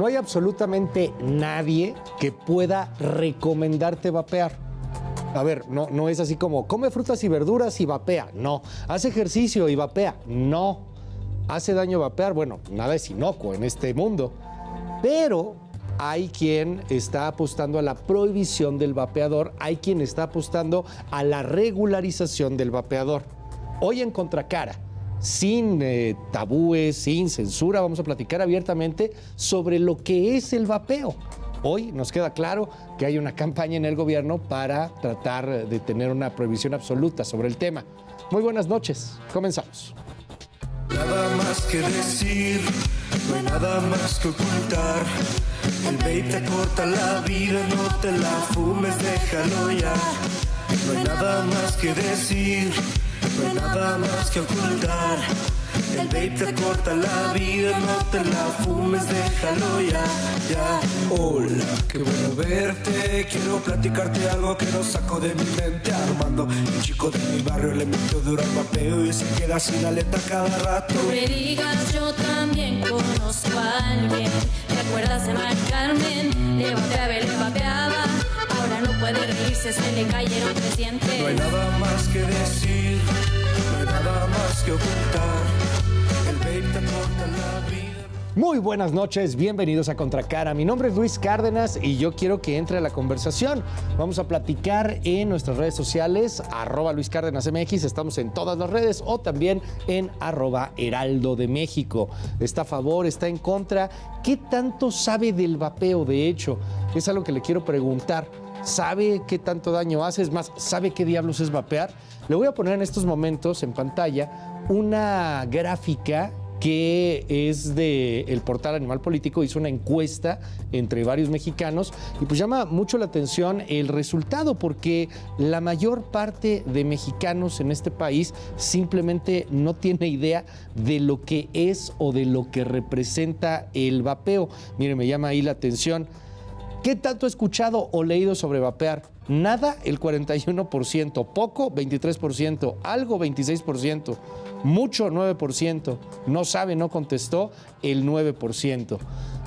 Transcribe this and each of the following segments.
hay absolutamente nadie que pueda recomendarte vapear. A ver, no es así como come frutas y verduras y vapea. No. Hace ejercicio y vapea. No. ¿Hace daño vapear? Bueno, nada es inocuo en este mundo. Pero hay quien está apostando a la prohibición del vapeador. Hay quien está apostando a la regularización del vapeador. Hoy en Contracara, sin tabúes, sin censura, vamos a platicar abiertamente sobre lo que es el vapeo. Hoy nos queda claro que hay una campaña en el gobierno para tratar de tener una prohibición absoluta sobre el tema. Muy buenas noches, comenzamos. Nada más que decir, no hay nada más que ocultar. El vape te corta la vida, no te la fumes, déjalo ya. No hay nada más que decir, no hay nada más que ocultar. El vape te corta la vida, no te la fumes, déjalo ya, ya. Hola, qué bueno verte, quiero platicarte algo que no saco de mi mente. Armando, el chico de mi barrio le metió duro al vapeo y se queda sin aleta cada rato. No me digas, yo también conozco a alguien. ¿Te acuerdas de Mar Carmen? Le vapeaba, ahora no puede reírse, se le cayeron 300. No hay nada más que decir, no hay nada más que ocultar. El vape te corta la vida. Muy buenas noches, bienvenidos a Contracara. Mi nombre es Luis Cárdenas y yo quiero que entre a la conversación. Vamos a platicar en nuestras redes sociales, @LuisCárdenasMX, estamos en todas las redes, o también en @Heraldo de México. ¿Está a favor, está en contra? ¿Qué tanto sabe del vapeo? De hecho, es algo que le quiero preguntar. ¿Sabe qué tanto daño hace? Es más, ¿sabe qué diablos es vapear? Le voy a poner en estos momentos en pantalla una gráfica que es del portal Animal Político. Hizo una encuesta entre varios mexicanos y pues llama mucho la atención el resultado, porque la mayor parte de mexicanos en este país simplemente no tiene idea de lo que es o de lo que representa el vapeo. Mire, me llama ahí la atención. ¿Qué tanto he escuchado o leído sobre vapear? Nada, el 41%, poco, 23%, algo, 26%, mucho, 9%, no sabe, no contestó, el 9%.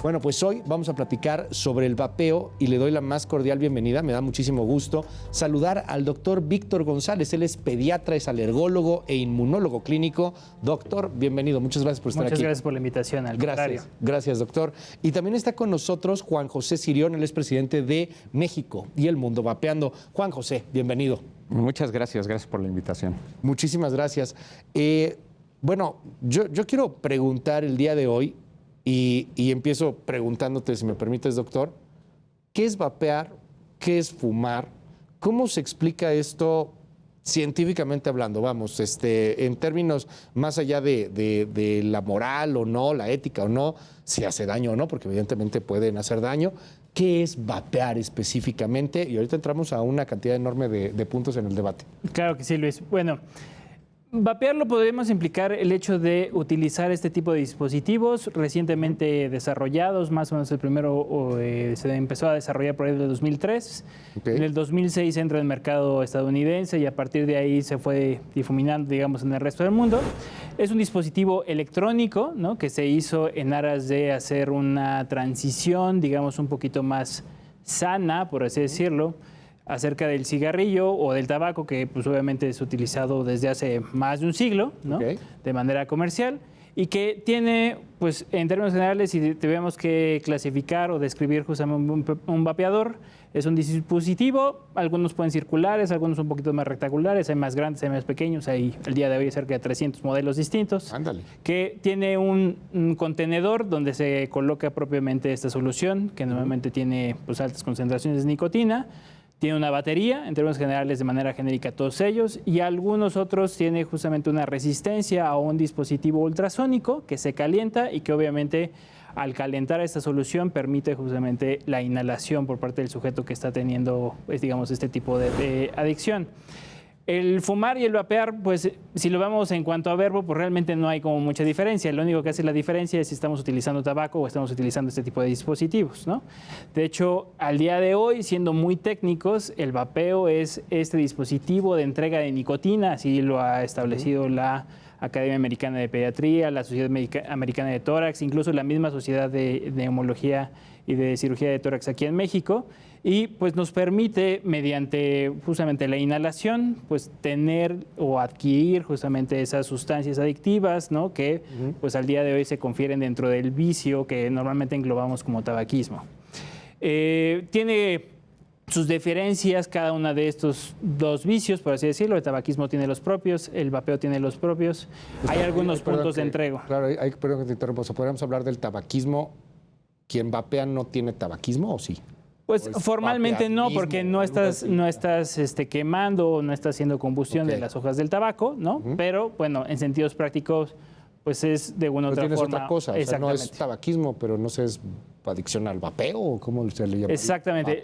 Bueno, pues hoy vamos a platicar sobre el vapeo y le doy la más cordial bienvenida. Me da muchísimo gusto saludar al doctor Víctor González. Él es pediatra, es alergólogo e inmunólogo clínico. Doctor, bienvenido. Muchas gracias por estar aquí. Muchas gracias por la invitación. Al contrario. Gracias, doctor. Y también está con nosotros Juan José Sirión. Él es presidente de México y el Mundo Vapeando. Juan José, bienvenido. Muchas gracias por la invitación. Muchísimas gracias. Bueno, yo quiero preguntar el día de hoy, y empiezo preguntándote, si me permites, doctor, ¿qué es vapear? ¿Qué es fumar? ¿Cómo se explica esto científicamente hablando? Vamos, en términos más allá de la moral o no, la ética o no, si hace daño o no, porque evidentemente pueden hacer daño. ¿Qué es vapear específicamente? Y ahorita entramos a una cantidad enorme de puntos en el debate. Claro que sí, Luis. Bueno, vapear lo podemos implicar el hecho de utilizar este tipo de dispositivos recientemente desarrollados. Más o menos el primero se empezó a desarrollar por ahí del 2003. Okay. En el 2006 entra en el mercado estadounidense y a partir de ahí se fue difuminando, digamos, en el resto del mundo. Es un dispositivo electrónico, ¿no?, que se hizo en aras de hacer una transición, digamos, un poquito más sana, por así decirlo, acerca del cigarrillo o del tabaco, que pues obviamente es utilizado desde hace más de un siglo, ¿no?, okay, de manera comercial, y que tiene, pues en términos generales, si tenemos que clasificar o describir justamente un vapeador, es un dispositivo, algunos pueden circulares, algunos un poquito más rectangulares, hay más grandes, hay más pequeños, hay el día de hoy cerca de 300 modelos distintos. Ándale. Que tiene un contenedor donde se coloca propiamente esta solución, que normalmente tiene pues altas concentraciones de nicotina. Tiene una batería, en términos generales, de manera genérica, todos ellos, y algunos otros tienen justamente una resistencia a un dispositivo ultrasónico que se calienta y que obviamente al calentar esta solución permite justamente la inhalación por parte del sujeto que está teniendo, pues, digamos, este tipo de adicción. El fumar y el vapear, pues si lo vemos en cuanto a verbo, pues realmente no hay como mucha diferencia. Lo único que hace la diferencia es si estamos utilizando tabaco o estamos utilizando este tipo de dispositivos, ¿no? De hecho, al día de hoy, siendo muy técnicos, el vapeo es este dispositivo de entrega de nicotina, así lo ha establecido la Academia Americana de Pediatría, la Sociedad Americana de Tórax, incluso la misma Sociedad de Neumología y de Cirugía de Tórax aquí en México. Y pues nos permite, mediante justamente la inhalación, pues tener o adquirir justamente esas sustancias adictivas, ¿no? Que pues al día de hoy se confieren dentro del vicio que normalmente englobamos como tabaquismo. Tiene sus diferencias cada una de estos dos vicios, por así decirlo. El tabaquismo tiene los propios, el vapeo tiene los propios. Hay algunos puntos de entrega. Claro, perdón que te interrumpa. O sea, ¿podríamos hablar del tabaquismo? ¿Quien vapea no tiene tabaquismo o sí? Pues formalmente no, porque no estás quemando o no estás haciendo combustión de las hojas del tabaco, ¿no? Pero bueno, en sentidos prácticos, pues es de una u otra forma. Otra cosa, o sea, no es tabaquismo, pero no sé, es adicción al vapeo o cómo usted le llama. Exactamente.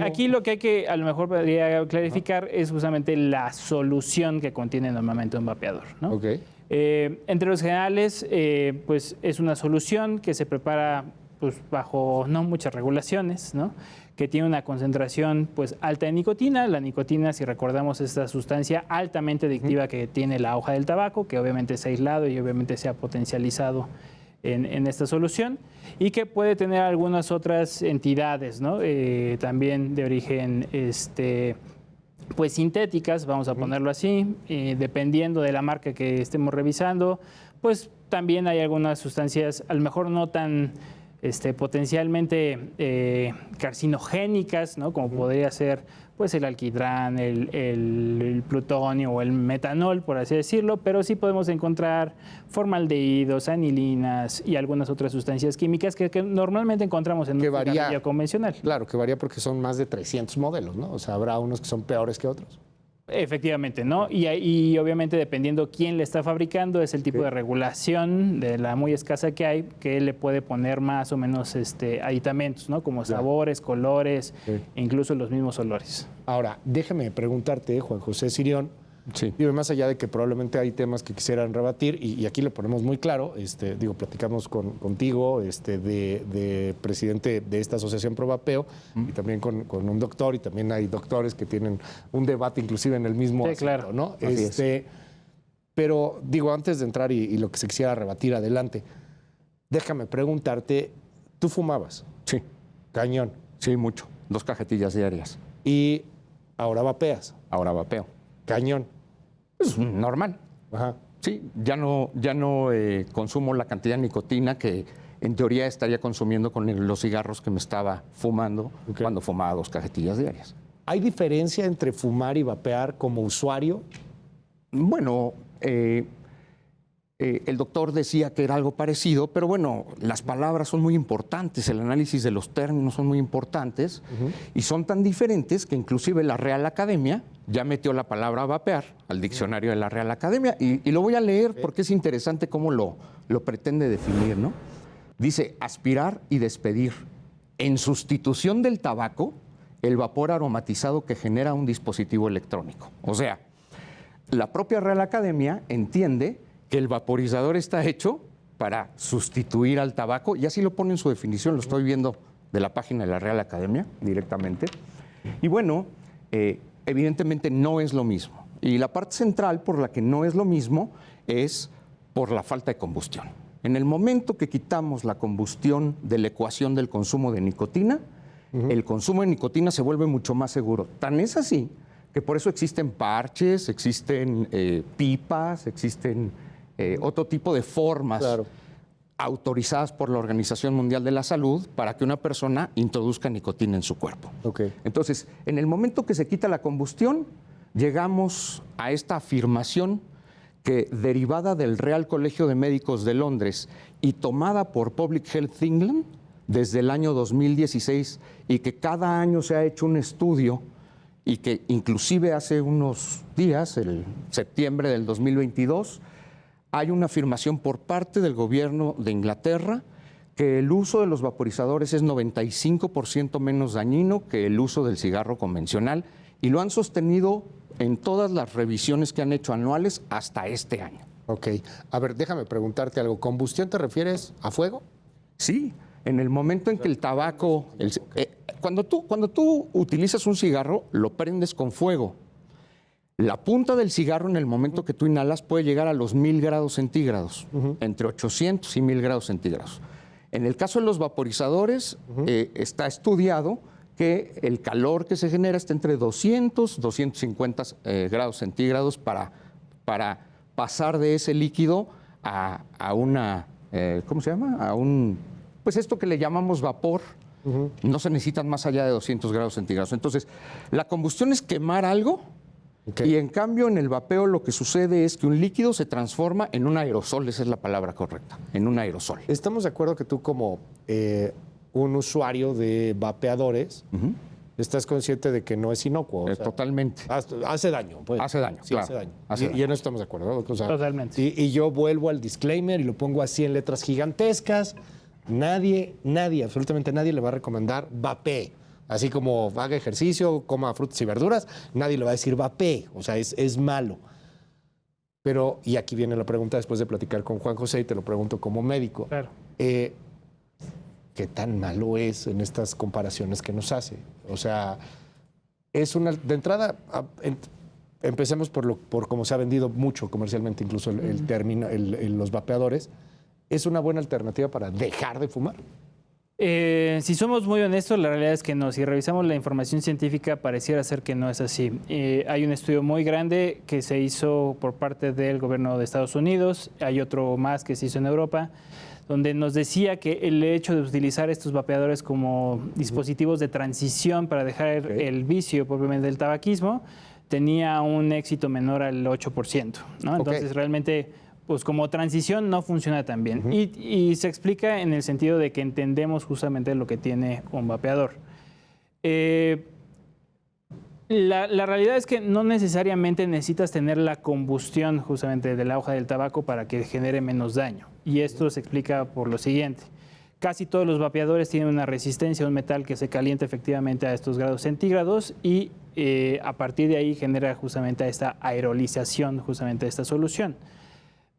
Aquí lo que hay que, a lo mejor podría clarificar, es justamente la solución que contiene normalmente un vapeador, ¿no? Okay. Entre los generales, pues es una solución que se prepara pues bajo no muchas regulaciones, ¿no? Que tiene una concentración pues alta de nicotina. La nicotina, si recordamos, es esta sustancia altamente adictiva que tiene la hoja del tabaco, que obviamente se ha aislado y obviamente se ha potencializado en esta solución, y que puede tener algunas otras entidades, ¿no? También de origen pues sintéticas, vamos a ponerlo así, dependiendo de la marca que estemos revisando, pues también hay algunas sustancias, a lo mejor no tan potencialmente carcinogénicas, ¿no? Como podría ser pues el alquitrán, el plutonio o el metanol, por así decirlo, pero sí podemos encontrar formaldehídos, anilinas y algunas otras sustancias químicas que normalmente encontramos en un cigarrillo convencional. Claro, que varía porque son más de 300 modelos, ¿no? O sea, habrá unos que son peores que otros. Efectivamente, ¿no? Y obviamente dependiendo quién le está fabricando, es el tipo de regulación de la muy escasa que hay, que le puede poner más o menos aditamentos, ¿no? Como sabores, colores, e incluso los mismos olores. Ahora, déjame preguntarte, Juan José Sirión, sí. Digo, más allá de que probablemente hay temas que quisieran rebatir, y aquí lo ponemos muy claro, platicamos contigo, de presidente de esta asociación Provapeo, y también con un doctor, y también hay doctores que tienen un debate inclusive en el mismo sí, asunto, claro. ¿no? Así es. Pero digo, antes de entrar y lo que se quisiera rebatir adelante, déjame preguntarte, ¿tú fumabas? Sí. Cañón. Sí, mucho. 2 cajetillas diarias. Y ahora vapeas. Ahora vapeo. Cañón. Pues normal. Ajá. Sí, ya no consumo la cantidad de nicotina que en teoría estaría consumiendo con los cigarros que me estaba fumando cuando fumaba 2 cajetillas diarias. ¿Hay diferencia entre fumar y vapear como usuario? Bueno, el doctor decía que era algo parecido, pero bueno, las palabras son muy importantes, el análisis de los términos son muy importantes y son tan diferentes que inclusive la Real Academia ya metió la palabra vapear al diccionario de la Real Academia y lo voy a leer porque es interesante cómo lo pretende definir, ¿no? Dice, aspirar y despedir. En sustitución del tabaco, el vapor aromatizado que genera un dispositivo electrónico. O sea, la propia Real Academia entiende que el vaporizador está hecho para sustituir al tabaco, y así lo pone en su definición, lo estoy viendo de la página de la Real Academia directamente. Y bueno, evidentemente no es lo mismo. Y la parte central por la que no es lo mismo es por la falta de combustión. En el momento que quitamos la combustión de la ecuación del consumo de nicotina, el consumo de nicotina se vuelve mucho más seguro. Tan es así que por eso existen parches, existen pipas, existen otro tipo de formas autorizadas por la Organización Mundial de la Salud para que una persona introduzca nicotina en su cuerpo. Entonces, en el momento que se quita la combustión, llegamos a esta afirmación que, derivada del Real Colegio de Médicos de Londres y tomada por Public Health England desde el año 2016, y que cada año se ha hecho un estudio, y que inclusive hace unos días, el septiembre del 2022, hay una afirmación por parte del gobierno de Inglaterra que el uso de los vaporizadores es 95% menos dañino que el uso del cigarro convencional y lo han sostenido en todas las revisiones que han hecho anuales hasta este año. Ok. A ver, déjame preguntarte algo. ¿Combustión te refieres a fuego? Sí, en el momento en que el tabaco... cuando tú utilizas un cigarro, lo prendes con fuego. La punta del cigarro en el momento que tú inhalas puede llegar a los 1000 grados centígrados, entre 800 y 1000 grados centígrados. En el caso de los vaporizadores, está estudiado que el calor que se genera está entre 200 250 grados centígrados para pasar de ese líquido a una, ¿cómo se llama? A un, pues esto que le llamamos vapor. No se necesitan más allá de 200 grados centígrados. Entonces, la combustión es quemar algo. Y en cambio, en el vapeo lo que sucede es que un líquido se transforma en un aerosol, esa es la palabra correcta, en un aerosol. Estamos de acuerdo que tú como un usuario de vapeadores estás consciente de que no es inocuo. O sea, totalmente. Hace daño. Pues. Hace daño, Sí, claro. hace daño. Hace daño. Y en eso estamos de acuerdo, ¿no? O sea, Totalmente. Y yo vuelvo al disclaimer y lo pongo así en letras gigantescas. Nadie, absolutamente nadie le va a recomendar vapee. Así como haga ejercicio, coma frutas y verduras, nadie le va a decir vapee. O sea, es malo. Pero, y aquí viene la pregunta después de platicar con Juan José, y te lo pregunto como médico. Claro. ¿Qué tan malo es en estas comparaciones que nos hace? O sea, es una... De entrada, empecemos por cómo se ha vendido mucho comercialmente, incluso el término, los vapeadores. ¿Es una buena alternativa para dejar de fumar? Si somos muy honestos, la realidad es que no. Si revisamos la información científica, pareciera ser que no es así. Hay un estudio muy grande que se hizo por parte del gobierno de Estados Unidos, hay otro más que se hizo en Europa, donde nos decía que el hecho de utilizar estos vapeadores como dispositivos de transición para dejar el vicio propiamente del tabaquismo tenía un éxito menor al 8%, ¿no? Entonces, realmente, pues como transición no funciona tan bien. Y se explica en el sentido de que entendemos justamente lo que tiene un vapeador. La realidad es que no necesariamente necesitas tener la combustión justamente de la hoja del tabaco para que genere menos daño. Y esto se explica por lo siguiente. Casi todos los vapeadores tienen una resistencia a un metal que se calienta efectivamente a estos grados centígrados y a partir de ahí genera justamente esta aerolización justamente de esta solución.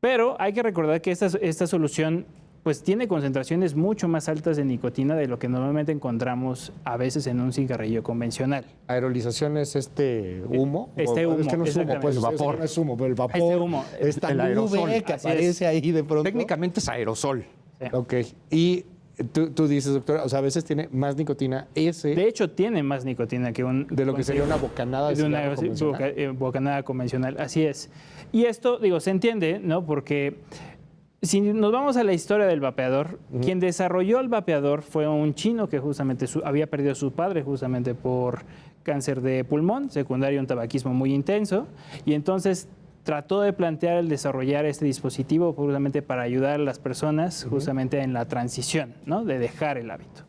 Pero hay que recordar que esta solución pues tiene concentraciones mucho más altas de nicotina de lo que normalmente encontramos a veces en un cigarrillo convencional. ¿Aerolización es este humo? Humo, es que no es humo, pues el vapor. No es humo, pero el vapor, humo, esta el nube aerosol. que Así aparece ahí de pronto. Técnicamente es aerosol. Sí. Ok. Y tú dices, doctora, o sea, a veces tiene más nicotina De hecho, tiene más nicotina que de lo que sería una bocanada de una cigarro convencional. bocanada convencional. Así es. Y esto, digo, se entiende, ¿no? Porque si nos vamos a la historia del vapeador, quien desarrolló el vapeador fue un chino que justamente había perdido a su padre justamente por cáncer de pulmón, secundario a un tabaquismo muy intenso, y entonces trató de plantear el desarrollar este dispositivo justamente para ayudar a las personas justamente en la transición, ¿no? De dejar el hábito.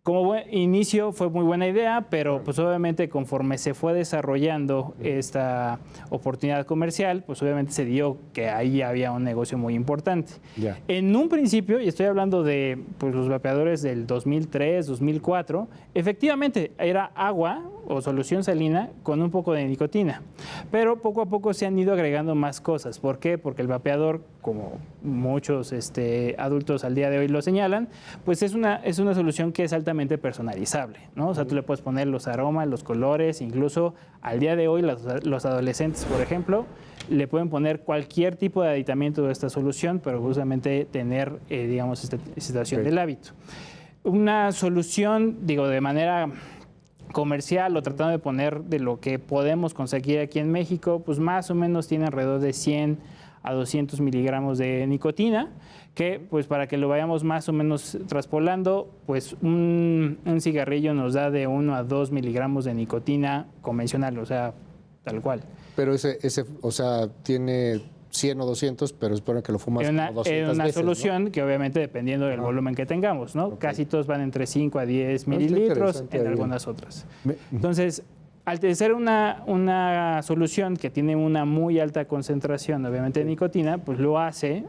Como inicio fue muy buena idea, pero pues obviamente conforme se fue desarrollando esta oportunidad comercial, pues obviamente se dio que ahí había un negocio muy importante. Ya. En un principio, y estoy hablando de pues, los vapeadores del 2003, 2004, efectivamente era agua o solución salina con un poco de nicotina, pero poco a poco se han ido agregando más cosas. ¿Por qué? Porque el vapeador, como muchos adultos al día de hoy lo señalan, pues es una solución que es altamente personalizable, ¿no? O sea, tú le puedes poner los aromas, los colores, incluso al día de hoy los adolescentes, por ejemplo, le pueden poner cualquier tipo de aditamiento de esta solución, pero justamente tener, digamos, esta situación del hábito. Una solución, digo, de manera comercial o tratando de poner de lo que podemos conseguir aquí en México, pues más o menos tiene alrededor de 100 a 200 miligramos de nicotina, que pues para que lo vayamos más o menos traspolando, pues un cigarrillo nos da de 1 a 2 miligramos de nicotina convencional, o sea, tal cual. Pero ese o sea, tiene 100 o 200, pero supone que lo fumas Es como 200 una veces, solución, ¿no? que obviamente dependiendo del volumen que tengamos, ¿no? Ok. Casi todos van entre 5 a 10 está mililitros, interesante en ahí. algunas otras. Entonces, al ser una solución que tiene una muy alta concentración, obviamente, de nicotina, pues lo hace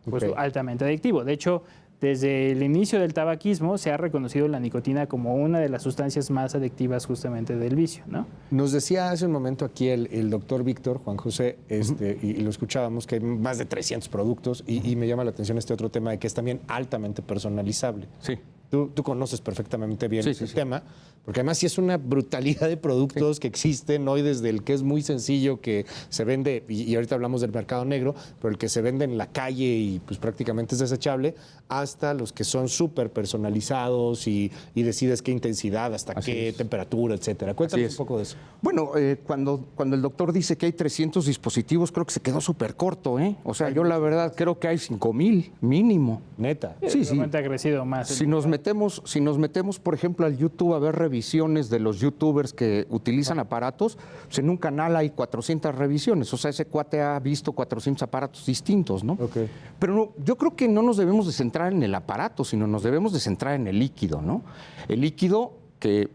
pues, Ok. altamente adictivo. De hecho, desde el inicio del tabaquismo se ha reconocido la nicotina como una de las sustancias más adictivas justamente del vicio, ¿no? Nos decía hace un momento aquí el doctor Víctor, Juan José, y lo escuchábamos, que hay más de 300 productos y me llama la atención este otro tema de que es también altamente personalizable. Sí. Tú conoces perfectamente bien Sí, ese sí. tema, porque además sí es una brutalidad de productos que existen hoy, desde el que es muy sencillo, que se vende, y ahorita hablamos del mercado negro, pero el que se vende en la calle y pues prácticamente es desechable, hasta los que son súper personalizados y decides qué intensidad, hasta Así qué es. temperatura, etcétera. Cuéntanos es. un poco de eso. Bueno, cuando el doctor dice que hay 300 dispositivos, creo que se quedó súper corto, ¿eh? O sea, yo la verdad creo que hay 5,000 mínimo. Neta. Sí, sí. Realmente ha crecido más. Si nos metemos, por ejemplo, al YouTube a ver revisiones de los youtubers que utilizan aparatos, pues en un canal hay 400 revisiones. O sea, ese cuate ha visto 400 aparatos distintos, ¿no? Ok. Pero yo creo que no nos debemos de centrar en el aparato, sino nos debemos de centrar en el líquido, ¿no? El líquido que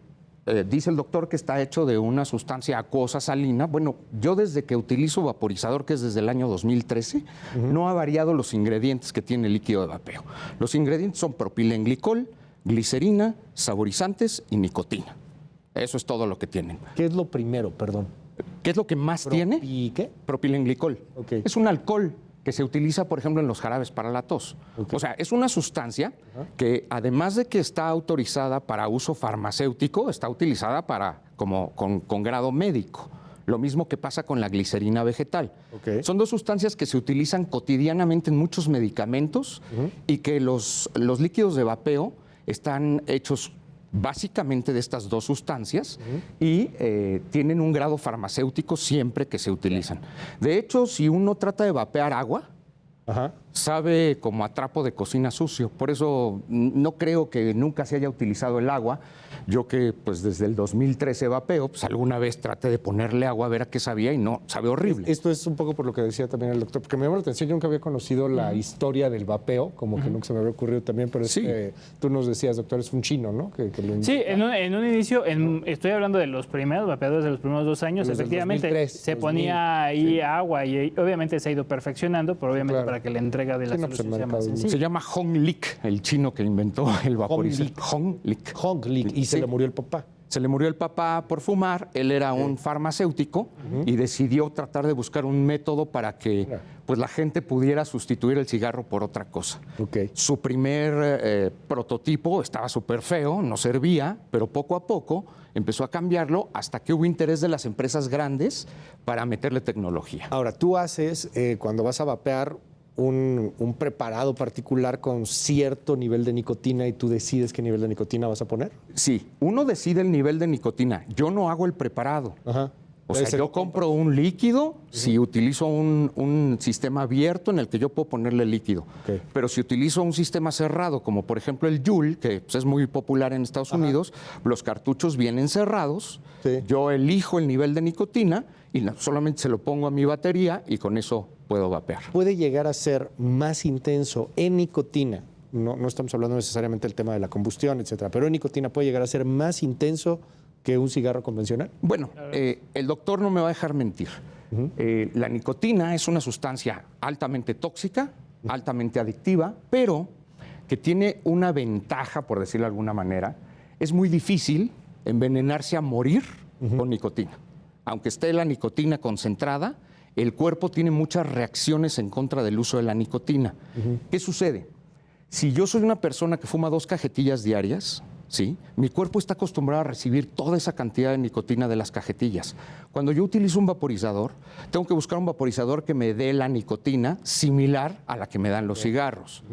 dice el doctor que está hecho de una sustancia acuosa salina. Bueno, yo desde que utilizo vaporizador, que es desde el año 2013, no ha variado los ingredientes que tiene el líquido de vapeo. Los ingredientes son propilenglicol, glicerina, saborizantes y nicotina. Eso es todo lo que tienen. ¿Qué es lo primero, perdón? ¿Qué es lo que más tiene? ¿Y qué? Propilenglicol. Ok. Es un alcohol que se utiliza, por ejemplo, en los jarabes para la tos. Ok. O sea, es una sustancia que, además de que está autorizada para uso farmacéutico, está utilizada con grado médico. Lo mismo que pasa con la glicerina vegetal. Ok. Son dos sustancias que se utilizan cotidianamente en muchos medicamentos y que los líquidos de vapeo están hechos básicamente de estas dos sustancias y tienen un grado farmacéutico siempre que se utilizan. De hecho, si uno trata de vapear agua, Ajá. sabe como a trapo de cocina sucio. Por eso no creo que nunca se haya utilizado el agua. Yo que pues desde el 2013 vapeo, pues alguna vez traté de ponerle agua a ver a qué sabía y no, sabe horrible. Esto es un poco por lo que decía también el doctor, porque me llamó la atención, yo nunca había conocido la historia del vapeo, como que nunca se me había ocurrido también, pero Sí. tú nos decías, doctor, es un chino, ¿no? Que lo Sí, en un inicio, estoy hablando de los primeros vapeadores de los primeros 2 años, Los del efectivamente 2003, se 2000, ponía ahí agua y obviamente se ha ido perfeccionando, pero obviamente Claro. para que la entrega de la Sí, no, pues, el solución sea más mercado- sencilla. Se llama Hong Lik, el chino que inventó el vaporizador. Hong Lik. Hong Lik, y se Sí. le murió el papá. Se le murió el papá por fumar, él era un farmacéutico y decidió tratar de buscar un método para que pues, la gente pudiera sustituir el cigarro por otra cosa. Ok. Su primer prototipo estaba súper feo, no servía, pero poco a poco empezó a cambiarlo hasta que hubo interés de las empresas grandes para meterle tecnología. Ahora, tú haces, cuando vas a vapear, un preparado particular con cierto nivel de nicotina y tú decides qué nivel de nicotina vas a poner. Sí, uno decide el nivel de nicotina, yo no hago el preparado. Ajá. O sea, yo compro un líquido si utilizo un sistema abierto en el que yo puedo ponerle líquido. Ok. Pero si utilizo un sistema cerrado, como por ejemplo el Juul, que pues, es muy popular en Estados Unidos, los cartuchos vienen cerrados, Sí. yo elijo el nivel de nicotina y solamente se lo pongo a mi batería y con eso puedo vapear. Puede llegar a ser más intenso en nicotina. No estamos hablando necesariamente del tema de la combustión, etcétera, pero en nicotina puede llegar a ser más intenso que un cigarro convencional. Bueno, el doctor no me va a dejar mentir. La nicotina es una sustancia altamente tóxica, altamente adictiva, pero que tiene una ventaja, por decirlo de alguna manera. Es muy difícil envenenarse a morir con nicotina. Aunque esté la nicotina concentrada, el cuerpo tiene muchas reacciones en contra del uso de la nicotina. ¿Qué sucede? Si yo soy una persona que fuma 2 cajetillas diarias, ¿sí? Mi cuerpo está acostumbrado a recibir toda esa cantidad de nicotina de las cajetillas. Cuando yo utilizo un vaporizador, tengo que buscar un vaporizador que me dé la nicotina similar a la que me dan los cigarros.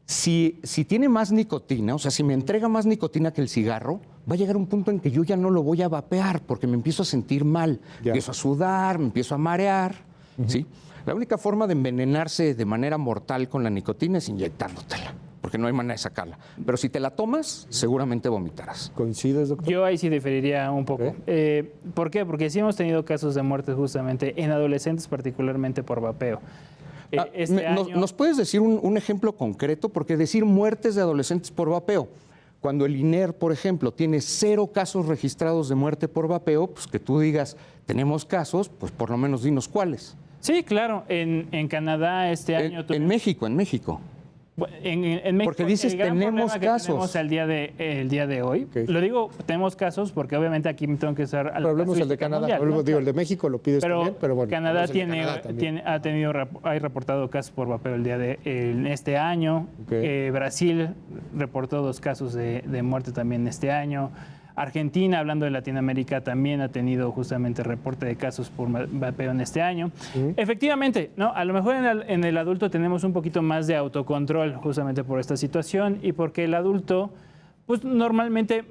Si tiene más nicotina, o sea, si me entrega más nicotina que el cigarro, va a llegar un punto en que yo ya no lo voy a vapear porque me empiezo a sentir mal, Ya. empiezo a sudar, me empiezo a marear, ¿sí? La única forma de envenenarse de manera mortal con la nicotina es inyectándotela, porque no hay manera de sacarla. Pero si te la tomas, seguramente vomitarás. ¿Coincides, doctor? Yo ahí sí diferiría un poco. ¿Por qué? Porque sí hemos tenido casos de muerte justamente en adolescentes, particularmente por vapeo. ¿Nos puedes decir un ejemplo concreto? Porque decir muertes de adolescentes por vapeo, cuando el INER, por ejemplo, tiene 0 casos registrados de muerte por vapeo, pues que tú digas, tenemos casos, pues por lo menos dinos cuáles. Sí, claro. En Canadá este año... En México. En México, Porque dices, el gran tenemos problema que casos. tenemos el día de hoy. Ok. Lo digo, tenemos casos porque obviamente aquí me tengo que usar Pero hablemos el de Canadá. Digo, el de México lo pides también, pero bueno. Canadá hablemos el de Canadá también. hay reportado casos por vapeo en este año. Ok. Brasil reportó 2 casos de muerte también este año. Argentina, hablando de Latinoamérica, también ha tenido justamente reporte de casos por vapeo en este año. Efectivamente, ¿no? A lo mejor en el adulto tenemos un poquito más de autocontrol justamente por esta situación y porque el adulto, pues normalmente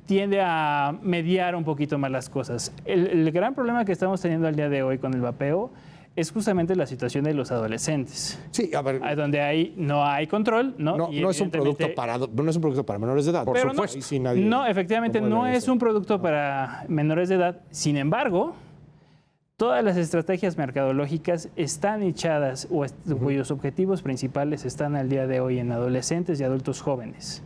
tiende a mediar un poquito más las cosas. El gran problema que estamos teniendo al día de hoy con el vapeo es justamente la situación de los adolescentes. Sí, a ver. Donde ahí no hay control, ¿no? No, Y no es un producto evidentemente- no es un producto para menores de edad. Por pero supuesto. Ahí sí nadie- No, efectivamente puede no ver es eso. un producto para menores de edad. Sin embargo, todas las estrategias mercadológicas están echadas cuyos objetivos principales están al día de hoy en adolescentes y adultos jóvenes.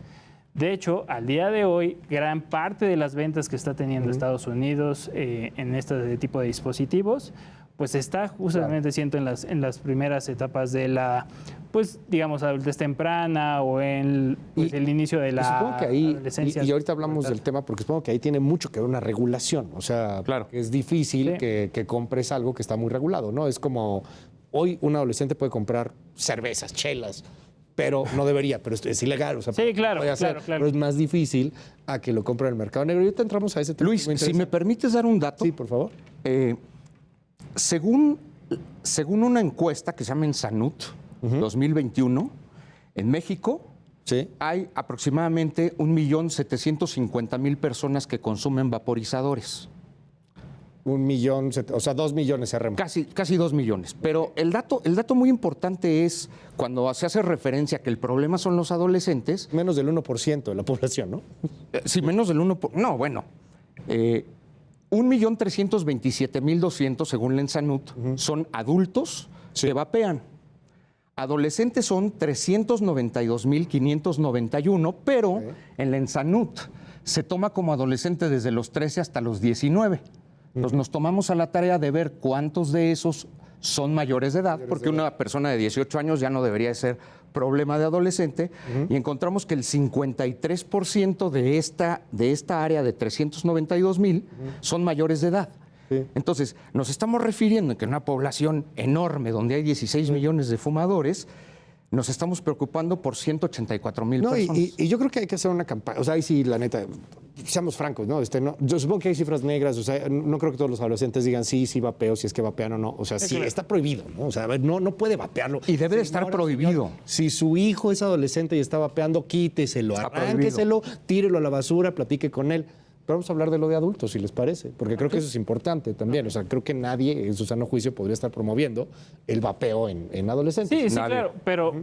De hecho, al día de hoy, gran parte de las ventas que está teniendo Estados Unidos en este tipo de dispositivos, pues está justamente siendo en las primeras etapas de la, pues digamos, adultez temprana o en el inicio de Y la supongo que ahí, adolescencia. y ahorita hablamos del tema porque supongo que ahí tiene mucho que ver una regulación. O sea, Claro. es difícil Sí. que compres algo que está muy regulado, ¿no? Es como, hoy un adolescente puede comprar cervezas, chelas, pero no debería, pero es ilegal. O sea, Sí, claro, puede hacer, claro. Pero es más difícil a que lo compre en el mercado negro. Y ahorita entramos a ese tema. Luis, Muy si me interesante. permites dar un dato. Sí, por favor. Según una encuesta que se llama Ensanut 2021, en México Sí. hay aproximadamente 1.750.000 personas que consumen vaporizadores. 1 millón, o sea, 2 millones cerremos. Casi 2 millones. Pero el dato muy importante es cuando se hace referencia a que el problema son los adolescentes. Menos del 1% de la población, ¿no? Si menos del 1%. No, bueno. 1.327.200, según la Ensanut, son adultos que vapean. Adolescentes son 392.591, pero en la Ensanut se toma como adolescente desde los 13 hasta los 19. Entonces nos tomamos a la tarea de ver cuántos de esos son mayores de edad, porque una persona de 18 años ya no debería ser problema de adolescente, y encontramos que el 53% de esta área de 392,000 son mayores de edad. Sí. Entonces, nos estamos refiriendo a que en una población enorme, donde hay 16 millones de fumadores, nos estamos preocupando por 184,000 No, personas. y yo creo que hay que hacer una campaña. O sea, ahí sí, la neta, seamos francos, ¿no? Yo supongo que hay cifras negras. O sea, no creo que todos los adolescentes digan sí vapeo, si es que vapean o no. O sea, sí, claro. está prohibido, ¿no? O sea, a ver, no puede vapearlo. Y debe de estar prohibido. señor, si su hijo es adolescente y está vapeando, quíteselo, Está arránqueselo, tírelo a la basura, platique con él. Pero vamos a hablar de lo de adultos, si les parece, porque creo que eso es importante también. O sea, creo que nadie en su sano juicio podría estar promoviendo el vapeo en adolescentes. Sí, Nadie. claro, pero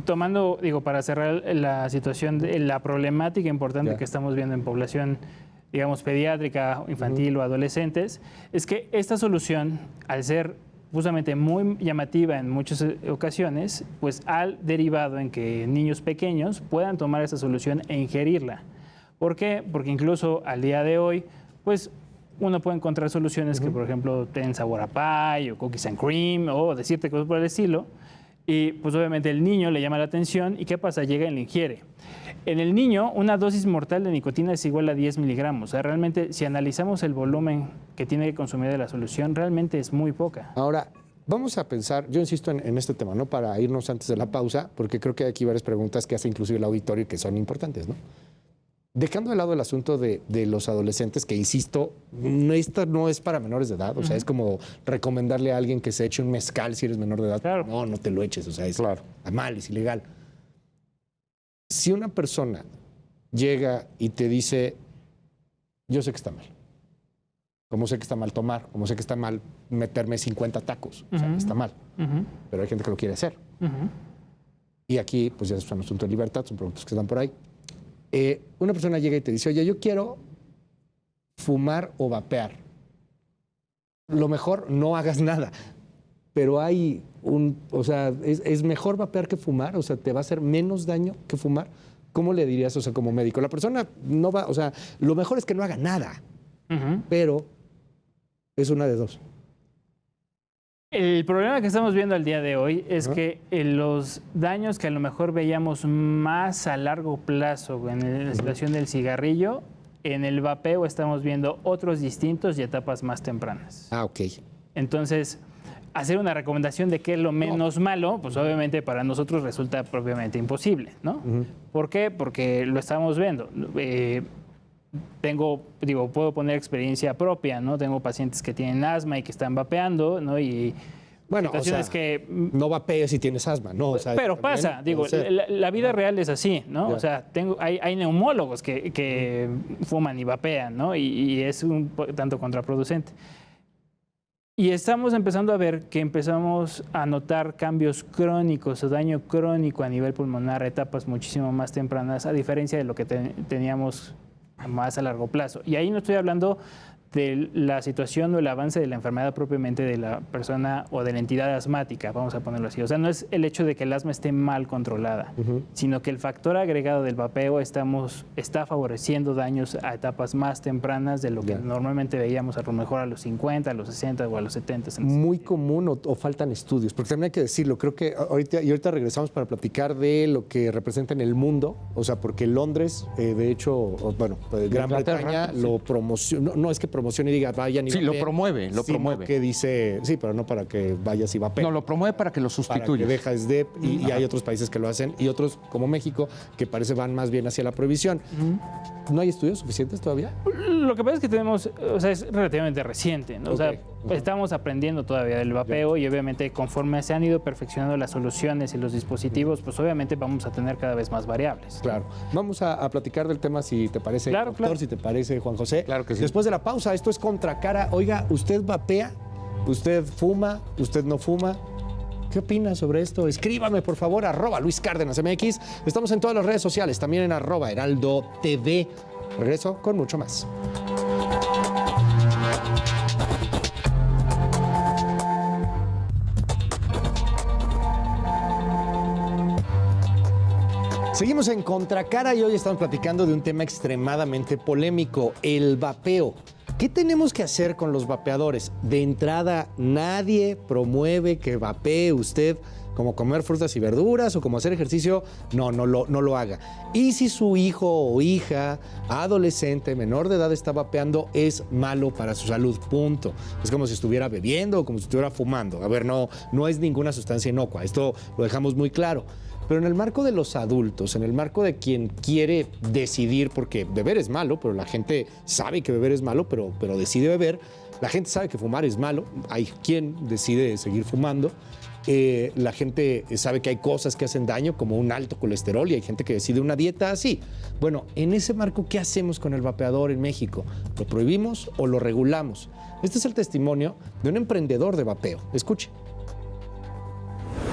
tomando, para cerrar la situación, la problemática importante Ya. que estamos viendo en población, digamos, pediátrica, infantil o adolescentes, es que esta solución, al ser justamente muy llamativa en muchas ocasiones, pues ha derivado en que niños pequeños puedan tomar esa solución e ingerirla. ¿Por qué? Porque incluso al día de hoy, pues uno puede encontrar soluciones que, por ejemplo, tienen sabor a pie o cookies and cream o decirte cosas por el estilo. Y pues obviamente el niño le llama la atención y ¿qué pasa? Llega y le ingiere. En el niño, una dosis mortal de nicotina es igual a 10 miligramos. O sea, realmente, si analizamos el volumen que tiene que consumir de la solución, realmente es muy poca. Ahora, vamos a pensar, yo insisto en este tema, ¿no? Para irnos antes de la pausa, porque creo que hay aquí varias preguntas que hace inclusive el auditorio y que son importantes, ¿no? Dejando de lado el asunto de los adolescentes, que insisto, esto no es para menores de edad, o sea, es como recomendarle a alguien que se eche un mezcal si eres menor de edad. Claro. No te lo eches, o sea, es Claro. mal, es ilegal. Si una persona llega y te dice, yo sé que está mal, como sé que está mal tomar, como sé que está mal meterme 50 tacos, o sea, está mal, pero hay gente que lo quiere hacer. Y aquí, pues ya es un asunto de libertad, son productos que están por ahí. Una persona llega y te dice, oye, yo quiero fumar o vapear. Lo mejor, no hagas nada. Pero hay o sea, es mejor vapear que fumar, o sea, te va a hacer menos daño que fumar. ¿Cómo le dirías, o sea, como médico? La persona no va, o sea, lo mejor es que no haga nada, pero es una de dos. El problema que estamos viendo al día de hoy es que los daños que a lo mejor veíamos más a largo plazo en la situación del cigarrillo, en el vapeo estamos viendo otros distintos y etapas más tempranas. Ah, ok. Entonces, hacer una recomendación de qué es lo menos malo, pues obviamente para nosotros resulta propiamente imposible, ¿no? ¿Por qué? Porque lo estamos viendo. Puedo poner experiencia propia, ¿no? Tengo pacientes que tienen asma y que están vapeando, ¿no? Y Bueno, o sea, que no vapees si tienes asma, ¿no? O sea, pero también pasa, puede ser. la vida real es así, ¿no? Ya. O sea, hay neumólogos que fuman y vapean, ¿no? Y es un tanto contraproducente. Y estamos empezando a ver que empezamos a notar cambios crónicos o daño crónico a nivel pulmonar a etapas muchísimo más tempranas, a diferencia de lo que teníamos más a largo plazo. Y ahí no estoy hablando de la situación o el avance de la enfermedad propiamente de la persona o de la entidad asmática, vamos a ponerlo así. O sea, no es el hecho de que el asma esté mal controlada, sino que el factor agregado del vapeo está favoreciendo daños a etapas más tempranas de lo que normalmente veíamos a lo mejor a los 50, a los 60 o a los 70. Muy común o faltan estudios, porque también hay que decirlo, creo que ahorita regresamos para platicar de lo que representa en el mundo, o sea, porque Londres, de hecho, Gran Bretaña lo promociona, no es que promocione y diga vayan y Sí, lo vapeen, promueve, lo sino promueve. que dice, sí, pero no para que vayas y vapees. No, lo promueve para que lo Para sustituyas. que dejes de, y hay otros países que lo hacen, y otros como México, que parece van más bien hacia la prohibición. ¿No hay estudios suficientes todavía? Lo que pasa es que tenemos, o sea, es relativamente reciente, ¿no? O sea, Ok. estamos aprendiendo todavía del vapeo y obviamente conforme se han ido perfeccionando las soluciones y los dispositivos, pues obviamente vamos a tener cada vez más variables. Claro. Vamos a platicar del tema, si te parece, Claro, doctor, claro. si te parece, Juan José. Claro que sí. Después de la pausa, esto es Contracara. Oiga, ¿usted vapea? ¿Usted fuma? ¿Usted no fuma? ¿Qué opina sobre esto? Escríbame, por favor, @Luis Cárdenas MX. Estamos en todas las redes sociales, también en @Heraldo TV. Regreso con mucho más. Seguimos en Contracara y hoy estamos platicando de un tema extremadamente polémico, el vapeo. ¿Qué tenemos que hacer con los vapeadores? De entrada, nadie promueve que vapee usted, como comer frutas y verduras o como hacer ejercicio. No lo haga. Y si su hijo o hija, adolescente, menor de edad está vapeando, es malo para su salud, punto. Es como si estuviera bebiendo o como si estuviera fumando. A ver, no es ninguna sustancia inocua. Esto lo dejamos muy claro. Pero en el marco de los adultos, en el marco de quien quiere decidir, porque beber es malo, pero la gente sabe que beber es malo, pero decide beber. La gente sabe que fumar es malo, hay quien decide seguir fumando. La gente sabe que hay cosas que hacen daño, como un alto colesterol, y hay gente que decide una dieta así. Bueno, en ese marco, ¿qué hacemos con el vapeador en México? ¿Lo prohibimos o lo regulamos? Este es el testimonio de un emprendedor de vapeo. Escuche.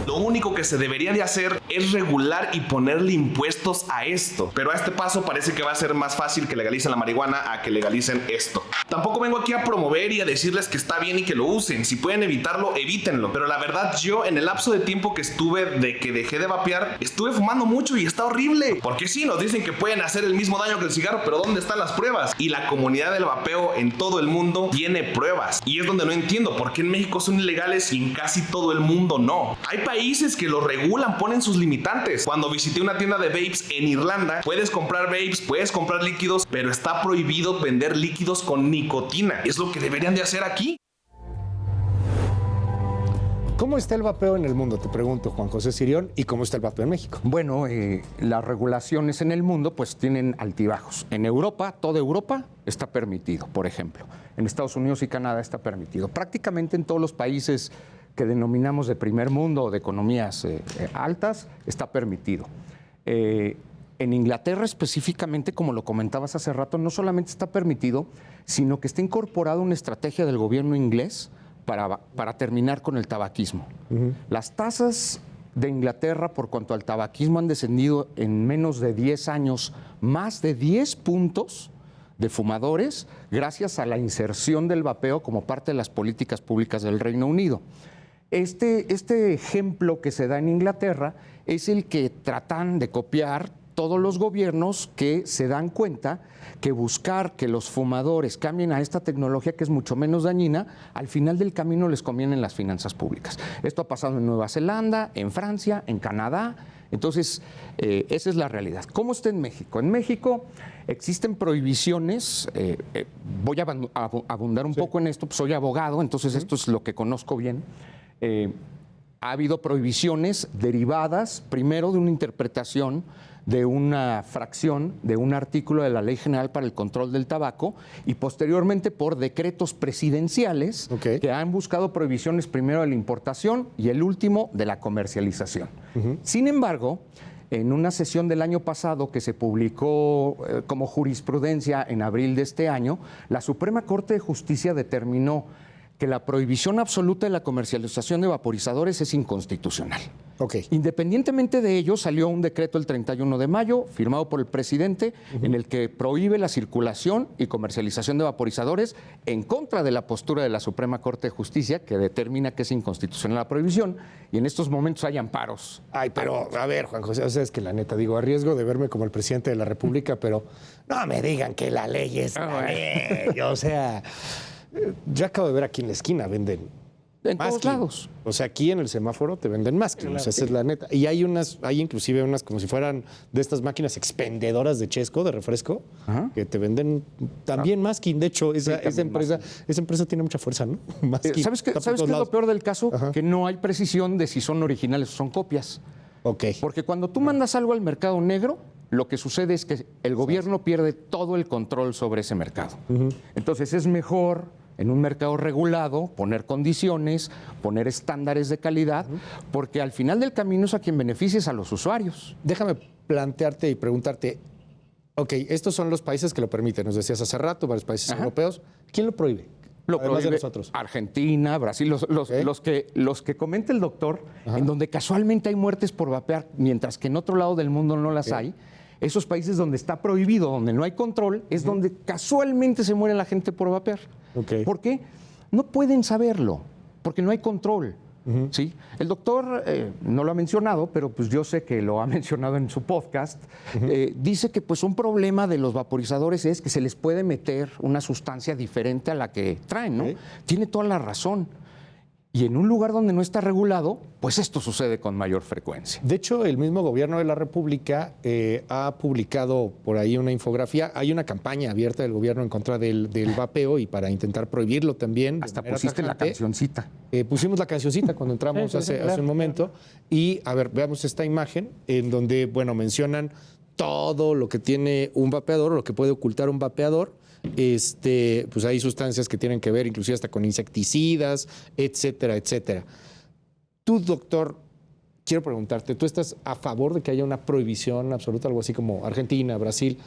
Lo único que se debería de hacer es regular y ponerle impuestos a esto. Pero a este paso parece que va a ser más fácil que legalicen la marihuana a que legalicen esto. Tampoco vengo aquí a promover y a decirles que está bien y que lo usen. Si pueden evitarlo, evítenlo. Pero la verdad, yo en el lapso de tiempo que dejé de vapear, estuve fumando mucho y está horrible. Porque sí, nos dicen que pueden hacer el mismo daño que el cigarro, pero ¿dónde están las pruebas? Y la comunidad del vapeo en todo el mundo tiene pruebas. Y es donde no entiendo por qué en México son ilegales y en casi todo el mundo no. Hay países que lo regulan, ponen sus limitantes. Cuando visité una tienda de vapes en Irlanda, puedes comprar vapes, puedes comprar líquidos, pero está prohibido vender líquidos con nicotina. Es lo que deberían de hacer aquí. ¿Cómo está el vapeo en el mundo? Te pregunto, Juan José Sirión, ¿y cómo está el vapeo en México? Bueno, las regulaciones en el mundo pues tienen altibajos. En Europa, toda Europa está permitido, por ejemplo. En Estados Unidos y Canadá está permitido. Prácticamente en todos los países que denominamos de primer mundo o de economías altas, está permitido. En Inglaterra específicamente, como lo comentabas hace rato, no solamente está permitido, sino que está incorporada una estrategia del gobierno inglés para terminar con el tabaquismo. Las tasas de Inglaterra por cuanto al tabaquismo han descendido en menos de 10 años, más de 10 puntos de fumadores, gracias a la inserción del vapeo como parte de las políticas públicas del Reino Unido. Este ejemplo que se da en Inglaterra es el que tratan de copiar todos los gobiernos que se dan cuenta que buscar que los fumadores cambien a esta tecnología que es mucho menos dañina, al final del camino les conviene en las finanzas públicas. Esto ha pasado en Nueva Zelanda, en Francia, en Canadá. Entonces, esa es la realidad. ¿Cómo está en México? En México existen prohibiciones, voy a abundar un poco en esto, pues soy abogado, entonces esto es lo que conozco bien. Ha habido prohibiciones derivadas, primero, de una interpretación de una fracción de un artículo de la Ley General para el Control del Tabaco y posteriormente por decretos presidenciales que han buscado prohibiciones primero de la importación y el último de la comercialización. Sin embargo, en una sesión del año pasado que se publicó como jurisprudencia en abril de este año, la Suprema Corte de Justicia determinó que la prohibición absoluta de la comercialización de vaporizadores es inconstitucional. Independientemente de ello, salió un decreto el 31 de mayo, firmado por el presidente, en el que prohíbe la circulación y comercialización de vaporizadores en contra de la postura de la Suprema Corte de Justicia, que determina que es inconstitucional la prohibición, y en estos momentos hay amparos. Ay, pero a ver, Juan José, o sea, es que la neta, digo, a riesgo de verme como el presidente de la República, pero no me digan que la ley es la ley. O sea, yo acabo de ver aquí en la esquina, venden en todos lados. O sea, aquí en el semáforo te venden masking, o sea, esa es la neta. Y hay inclusive unas como si fueran de estas máquinas expendedoras de chesco, de refresco, que te venden también masking. De hecho, esa empresa tiene mucha fuerza, ¿no? ¿Sabes qué es lo peor del caso? Que no hay precisión de si son originales o son copias. Porque cuando tú mandas algo al mercado negro, lo que sucede es que el gobierno pierde todo el control sobre ese mercado. Entonces es mejor, en un mercado regulado, poner condiciones, poner estándares de calidad, porque al final del camino es a quien beneficies a los usuarios. Déjame plantearte y preguntarte, estos son los países que lo permiten, nos decías hace rato, varios países europeos. ¿Quién lo prohíbe? Lo prohíbe de nosotros. Argentina, Brasil, los que comenta el doctor, en donde casualmente hay muertes por vapear, mientras que en otro lado del mundo no las hay. Esos países donde está prohibido, donde no hay control, es donde casualmente se muere la gente por vapear. ¿Por qué? No pueden saberlo, porque no hay control. ¿Sí? El doctor no lo ha mencionado, pero pues yo sé que lo ha mencionado en su podcast. Dice que pues un problema de los vaporizadores es que se les puede meter una sustancia diferente a la que traen, ¿no? Tiene toda la razón. Y en un lugar donde no está regulado, pues esto sucede con mayor frecuencia. De hecho, el mismo gobierno de la República ha publicado por ahí una infografía. Hay una campaña abierta del gobierno en contra del vapeo y para intentar prohibirlo también. Hasta pusiste la cancioncita. Pusimos la cancioncita cuando entramos hace un momento. Y, a ver, veamos esta imagen en donde, bueno, mencionan todo lo que tiene un vapeador, lo que puede ocultar un vapeador. Pues hay sustancias que tienen que ver inclusive hasta con insecticidas, etcétera, etcétera. Tú, doctor, quiero preguntarte, ¿tú estás a favor de que haya una prohibición absoluta, algo así como Argentina, Brasil,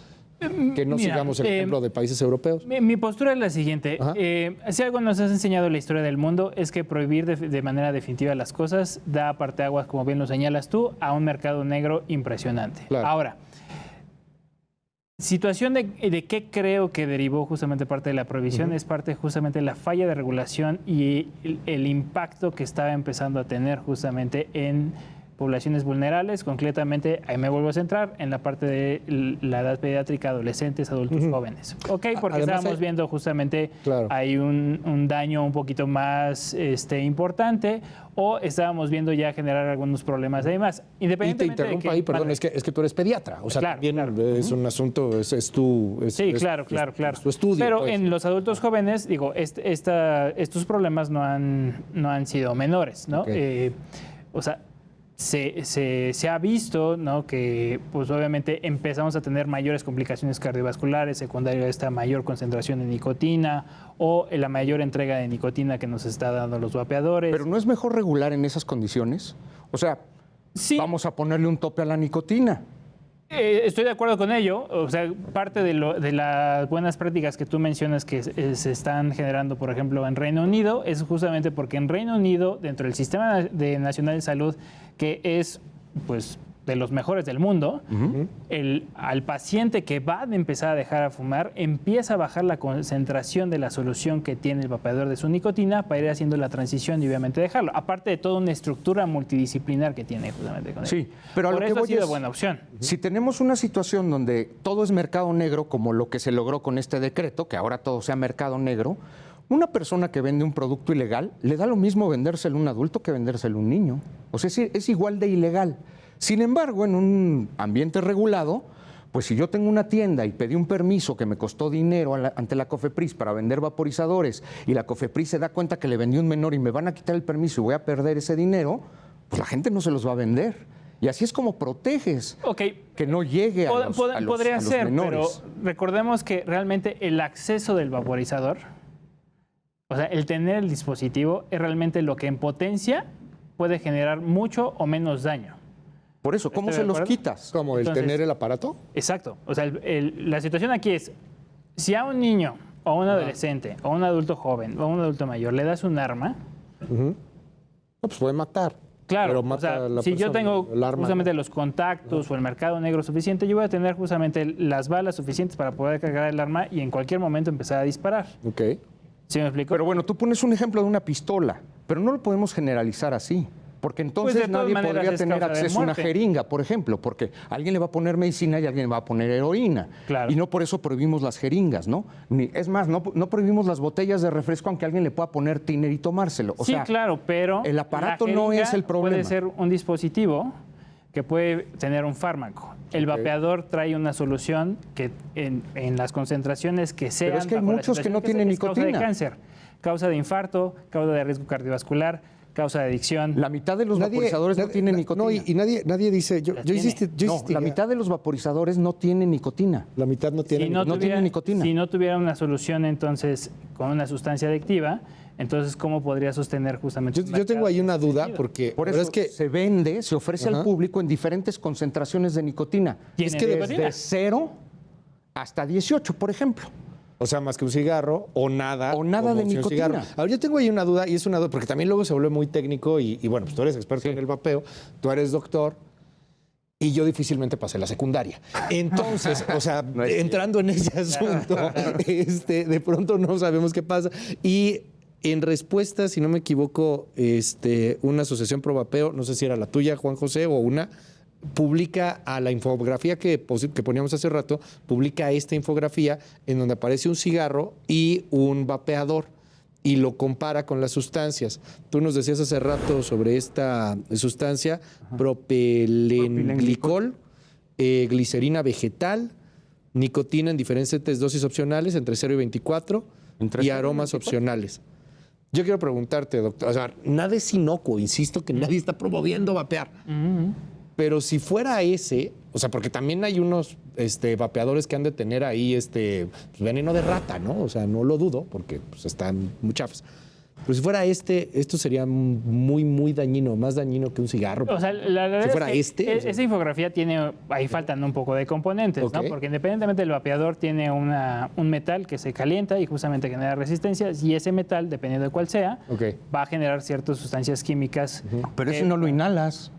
que no sigamos el ejemplo de países europeos? Mi postura es la siguiente. Si algo nos has enseñado en la historia del mundo es que prohibir de manera definitiva las cosas da parteaguas, como bien lo señalas tú, a un mercado negro impresionante. Claro. Ahora, situación de qué creo que derivó justamente parte de la prohibición es parte justamente de la falla de regulación y el impacto que estaba empezando a tener justamente en poblaciones vulnerables, concretamente, ahí me vuelvo a centrar, en la parte de la edad pediátrica, adolescentes, adultos jóvenes. Porque además estábamos viendo justamente hay un daño un poquito más importante, o estábamos viendo ya generar algunos problemas además. Independientemente y te interrumpo ahí, perdón, es que tú eres pediatra, o sea, también es un asunto, es tu estudio. Pero pues, en los adultos jóvenes, digo, estos problemas no han sido menores, ¿no? O sea, se ha visto, ¿no?, que pues obviamente empezamos a tener mayores complicaciones cardiovasculares secundarias a esta mayor concentración de nicotina o la mayor entrega de nicotina que nos está dando los vapeadores. Pero ¿no es mejor regular en esas condiciones? O sea, vamos a ponerle un tope a la nicotina. Estoy de acuerdo con ello. O sea, parte de las buenas prácticas que tú mencionas que se están generando, por ejemplo, en Reino Unido, es justamente porque en Reino Unido, dentro del Sistema Nacional de Salud, que es, pues, de los mejores del mundo, al paciente que va a empezar a dejar a fumar, empieza a bajar la concentración de la solución que tiene el vapeador de su nicotina para ir haciendo la transición y obviamente dejarlo. Aparte de toda una estructura multidisciplinar que tiene justamente con él. Sí, pero a por lo eso que ha voy sido es, buena opción. Si tenemos una situación donde todo es mercado negro, como lo que se logró con este decreto, que ahora todo sea mercado negro, una persona que vende un producto ilegal, le da lo mismo vendérselo a un adulto que vendérselo a un niño. O sea, es igual de ilegal. Sin embargo, en un ambiente regulado, pues si yo tengo una tienda y pedí un permiso que me costó dinero ante la COFEPRIS para vender vaporizadores y la COFEPRIS se da cuenta que le vendí a un menor y me van a quitar el permiso y voy a perder ese dinero, pues la gente no se los va a vender. Y así es como proteges que no llegue a los Podría ser, menores. pero recordemos que realmente el acceso del vaporizador, o sea, el tener el dispositivo es realmente lo que en potencia puede generar mucho o menos daño. Por eso, ¿cómo ¿Estoy se de los acuerdo? quitas? Como el Entonces- tener el aparato. Exacto. O sea, la situación aquí es, si a un niño o a un adolescente o a un adulto joven o a un adulto mayor le das un arma, No, pues puede matar. claro, Pero o mata sea, a la si yo persona, tengo el arma, justamente ¿no? los contactos o el mercado negro suficiente, yo voy a tener justamente las balas suficientes para poder cargar el arma y en cualquier momento empezar a disparar. Ok. ¿Sí me explico? Pero bueno, tú pones un ejemplo de una pistola, pero no lo podemos generalizar así. Porque entonces Pues de todas nadie maneras podría es tener causa de acceso a una muerte. jeringa, por ejemplo, porque alguien le va a poner medicina y alguien le va a poner heroína. Claro. Y no por eso prohibimos las jeringas, ¿no? Es más, no prohibimos las botellas de refresco aunque alguien le pueda poner tiner y tomárselo. O sí, sea, claro, pero el aparato la no jeringa es el problema. Puede ser un dispositivo que puede tener un fármaco. El vapeador trae una solución que en las concentraciones que sean... es que hay bajo la muchos que situación no sea, tienen es causa de nicotina. cáncer, causa de infarto, causa de riesgo cardiovascular, causa de adicción. la mitad de los vaporizadores no tienen nicotina. No, y nadie dice. Yo tiene. insistí. La mitad de los vaporizadores no tienen nicotina. La mitad no tiene. si no, no tuviera, tiene nicotina. Si no tuviera una solución entonces con una sustancia adictiva, entonces ¿cómo podría sostener justamente? Yo tengo ahí una duda porque Por la eso verdad es que se vende, se ofrece al público en diferentes concentraciones de nicotina. ¿Tiene Es que nicotina? desde 0 hasta 18, por ejemplo. o sea, más que un cigarro o nada. O nada como de si un nicotina. cigarro. Ahora, yo tengo ahí una duda, y es una duda, porque también luego se vuelve muy técnico, y bueno, pues tú eres experto en el vapeo, tú eres doctor, y yo difícilmente pasé la secundaria. Entonces, o sea, entrando en ese asunto, de pronto no sabemos qué pasa. Y en respuesta, si no me equivoco, una asociación pro vapeo, no sé si era la tuya, Juan José, o una, publica a la infografía que poníamos hace rato, publica esta infografía en donde aparece un cigarro y un vapeador y lo compara con las sustancias. Tú nos decías hace rato sobre esta sustancia, propilenglicol, glicerina vegetal, nicotina en diferentes dosis opcionales entre 0 y 24 ¿Entre y 0 y aromas 24? opcionales. Yo quiero preguntarte, doctor, o sea, nada es inocuo, insisto que nadie está promoviendo vapear. Pero si fuera ese, o sea, porque también hay unos vapeadores que han de tener ahí pues, veneno de rata, ¿no? O sea, no lo dudo, porque pues, están muy chafas. Pero si fuera esto sería muy, muy dañino, más dañino que un cigarro. O sea, la verdad si fuera es que o sea. esa infografía tiene, ahí faltan un poco de componentes, Ok. ¿no? Porque independientemente del vapeador tiene un metal que se calienta y justamente genera resistencia, y ese metal, dependiendo de cuál sea, Ok. va a generar ciertas sustancias químicas. Pero ese no lo inhalas.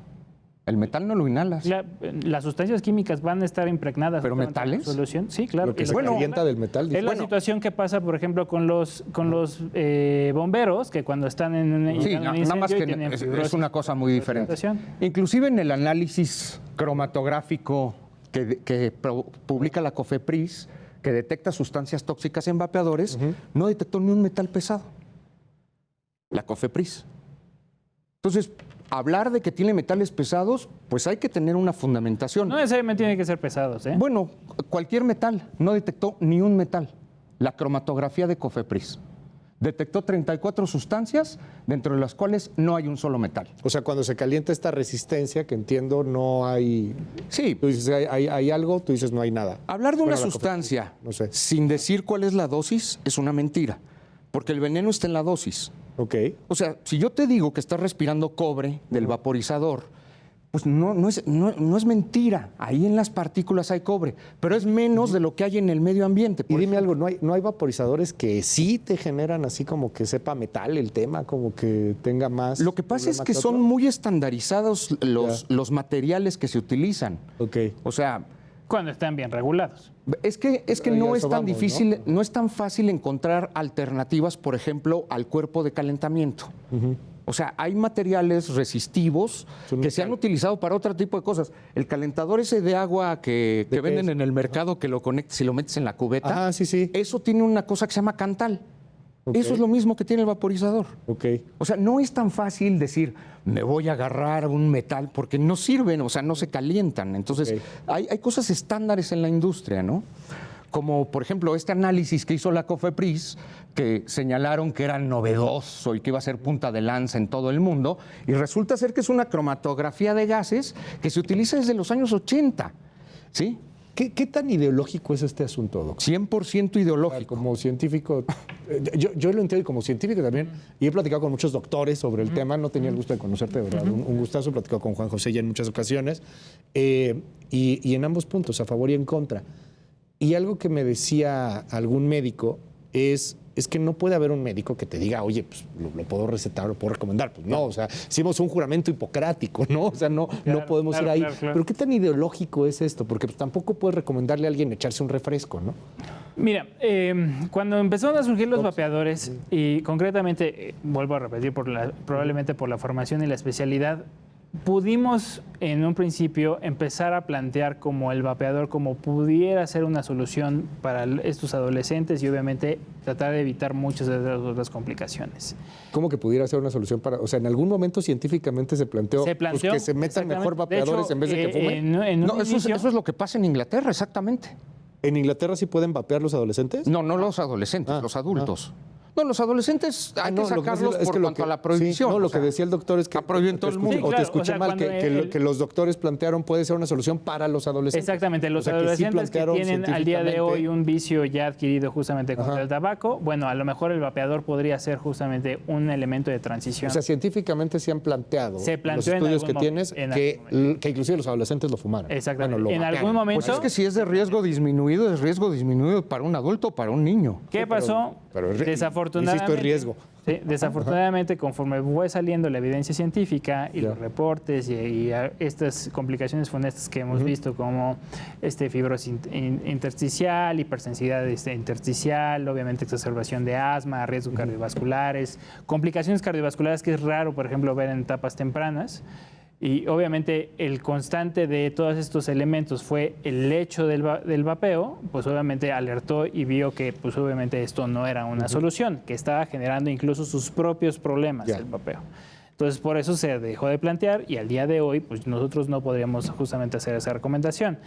El metal no lo inhalas. Las sustancias químicas van a estar impregnadas. ¿Pero justamente en la metales? Solución. Sí, claro. Lo que Y se bueno, calienta del metal. es la bueno, situación que pasa, por ejemplo, con los bomberos, que cuando están en un, Sí, en un nada más incendio que y tienen es fibrosis. una cosa muy diferente. Presentación. Inclusive en el análisis cromatográfico que publica la COFEPRIS, que detecta sustancias tóxicas en vapeadores, no detectó ni un metal pesado. La COFEPRIS. Entonces, hablar de que tiene metales pesados, pues hay que tener una fundamentación. No necesariamente tienen que ser pesados, ¿eh? Bueno, cualquier metal, no detectó ni un metal. La cromatografía de COFEPRIS detectó 34 sustancias, dentro de las cuales no hay un solo metal. o sea, cuando se calienta esta resistencia, que entiendo no hay... Sí, Tú dices, hay algo, tú dices, no hay nada. hablar de una Bueno, la sustancia no sé. sin decir cuál es la dosis es una mentira, porque el veneno está en la dosis. Ok. O sea, si yo te digo que estás respirando cobre del vaporizador, Pues no es mentira. Ahí en las partículas hay cobre, pero es menos de lo que hay en el medio ambiente. Y dime algo, ¿no hay vaporizadores que sí te generan así como que sepa metal el tema, como que tenga más? Lo que pasa es problema que otro? son muy estandarizados los materiales que se utilizan. Ok. O sea, Cuando están bien regulados. es que Pero no ya es eso tan vamos, difícil, ¿no? Es tan fácil encontrar alternativas, por ejemplo, al cuerpo de calentamiento. O sea, hay materiales resistivos que se han utilizado para otro tipo de cosas. El calentador ese de agua que ¿De qué venden es? en el mercado, que lo conectas y lo metes en la cubeta, Ajá, sí. eso tiene una cosa que se llama Cantal. Ok. Eso es lo mismo que tiene el vaporizador. Ok. O sea, no es tan fácil decir, me voy a agarrar un metal, porque no sirven, o sea, no se calientan. Entonces, Ok. hay cosas estándares en la industria, ¿no? Como, por ejemplo, este análisis que hizo la COFEPRIS, que señalaron que era novedoso y que iba a ser punta de lanza en todo el mundo, y resulta ser que es una cromatografía de gases que se utiliza desde los años 80, ¿sí? ¿Qué tan ideológico es este asunto, doctor? 100% ideológico. Como científico, yo lo entiendo y como científico también, y he platicado con muchos doctores sobre el tema, no tenía el gusto de conocerte, de verdad, un gustazo, he platicado con Juan José ya en muchas ocasiones, y en ambos puntos, a favor y en contra. Y algo que me decía algún médico es que no puede haber un médico que te diga, oye, pues lo puedo recetar, lo puedo recomendar. Pues no, o sea, hicimos un juramento hipocrático, ¿no? O sea, no podemos ir ahí. Claro. Pero ¿qué tan ideológico es esto? Porque pues, tampoco puedes recomendarle a alguien echarse un refresco, ¿no? Mira, cuando empezaron a surgir los vapeadores, y concretamente, vuelvo a repetir, probablemente por la formación y la especialidad, pudimos en un principio empezar a plantear como el vapeador como pudiera ser una solución para estos adolescentes y obviamente tratar de evitar muchas de las otras complicaciones. ¿Cómo que pudiera ser una solución para...? O sea, en algún momento científicamente se planteó, pues, que se metan mejor exactamente. De vapeadores hecho, en vez de que fumen. en un No, eso inicio- es lo que pasa en Inglaterra, exactamente. ¿En Inglaterra sí pueden vapear los adolescentes? No los adolescentes, los adultos. No, los adolescentes hay que lo sacarlos es por lo cuanto a la prohibición. Sí, no, lo o sea, que decía el doctor es que... está prohibido en todo el mundo. Sí, O te claro, escuché o sea, mal, cuando que los doctores plantearon puede ser una solución para los adolescentes. Exactamente, los O sea, que sí adolescentes que plantearon tienen al día de científicamente- hoy un vicio ya adquirido justamente contra Ajá. el tabaco, bueno, a lo mejor el vapeador podría ser justamente un elemento de transición. O sea, científicamente se han planteado Se los planteó en estudios algún que tienes en algún que inclusive los adolescentes lo fumaran. Exactamente. Bueno, lo En vapearan. algún momento- Pues es que si es de riesgo disminuido, es riesgo disminuido para un adulto o para un niño. ¿Qué pasó? pero Desafortunadamente, insisto, es riesgo. Sí, desafortunadamente, conforme fue saliendo la evidencia científica y Ya. los reportes y estas complicaciones funestas que hemos visto como fibrosis intersticial, hipersensibilidad intersticial, obviamente exacerbación de asma, riesgos cardiovasculares, complicaciones cardiovasculares que es raro, por ejemplo, ver en etapas tempranas. Y obviamente el constante de todos estos elementos fue el hecho del vapeo, pues obviamente alertó y vio que pues obviamente esto no era una solución, que estaba generando incluso sus propios problemas Ya. el vapeo. Entonces por eso se dejó de plantear y al día de hoy pues nosotros no podríamos justamente hacer esa recomendación.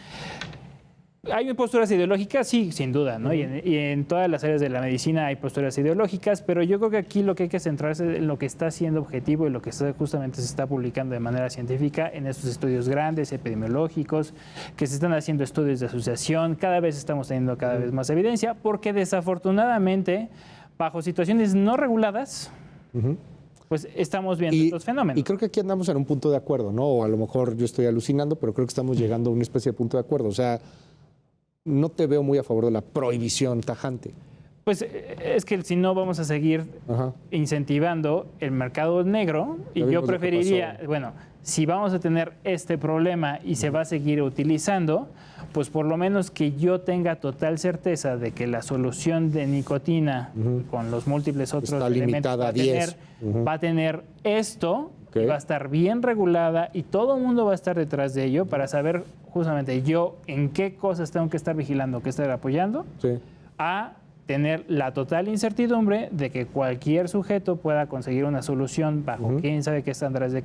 ¿Hay posturas ideológicas? Sí, sin duda, ¿no? Y en todas las áreas de la medicina hay posturas ideológicas, pero yo creo que aquí lo que hay que centrarse es en lo que está siendo objetivo y lo que justamente se está publicando de manera científica en estos estudios grandes, epidemiológicos, que se están haciendo estudios de asociación, cada vez estamos teniendo cada vez más evidencia, porque desafortunadamente, bajo situaciones no reguladas, pues estamos viendo estos fenómenos. Y creo que aquí andamos en un punto de acuerdo, ¿no? O a lo mejor yo estoy alucinando, pero creo que estamos llegando a una especie de punto de acuerdo. O sea, no te veo muy a favor de la prohibición tajante. Pues es que si no vamos a seguir Ajá. incentivando el mercado negro y Ya yo vimos lo que preferiría, pasó. bueno, si vamos a tener este problema y se va a seguir utilizando, pues por lo menos que yo tenga total certeza de que la solución de nicotina con los múltiples otros Está elementos limitada a 10. va a tener esto, Ok. va a estar bien regulada y todo el mundo va a estar detrás de ello para saber justamente yo en qué cosas tengo que estar vigilando, qué estar apoyando, Sí. a tener la total incertidumbre de que cualquier sujeto pueda conseguir una solución bajo quién sabe qué estándares de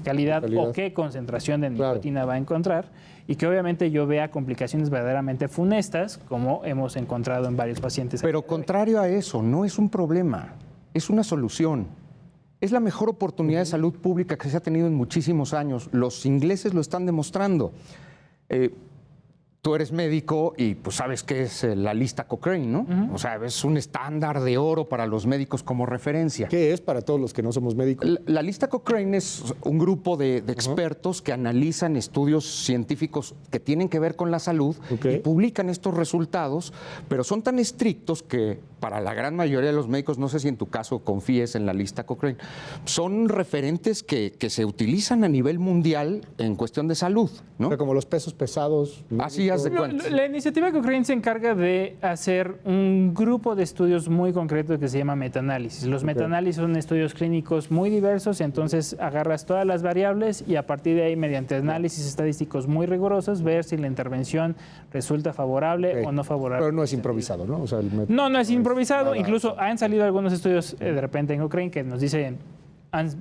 calidad o qué concentración de Claro. nicotina va a encontrar y que obviamente yo vea complicaciones verdaderamente funestas como hemos encontrado en varios pacientes. Pero contrario a eso, no es un problema, es una solución. Es la mejor oportunidad de salud pública que se ha tenido en muchísimos años. Los ingleses lo están demostrando. tú eres médico y pues sabes qué es la lista Cochrane, ¿no? O sea, es un estándar de oro para los médicos como referencia. ¿Qué es para todos los que no somos médicos? La lista Cochrane es un grupo de expertos que analizan estudios científicos que tienen que ver con la salud y publican estos resultados, pero son tan estrictos que para la gran mayoría de los médicos, no sé si en tu caso confíes en la lista Cochrane, son referentes que se utilizan a nivel mundial en cuestión de salud, ¿no? O sea, como los pesos pesados. Así haz de cuenta. La iniciativa Cochrane se encarga de hacer un grupo de estudios muy concretos que se llama metaanálisis. Los metaanálisis son estudios clínicos muy diversos, entonces agarras todas las variables y a partir de ahí, mediante análisis estadísticos muy rigurosos, ver si la intervención resulta favorable o no favorable. Pero no es improvisado, ¿no? O sea, no es improvisado. Incluso han salido algunos estudios de repente en Cochrane que nos dicen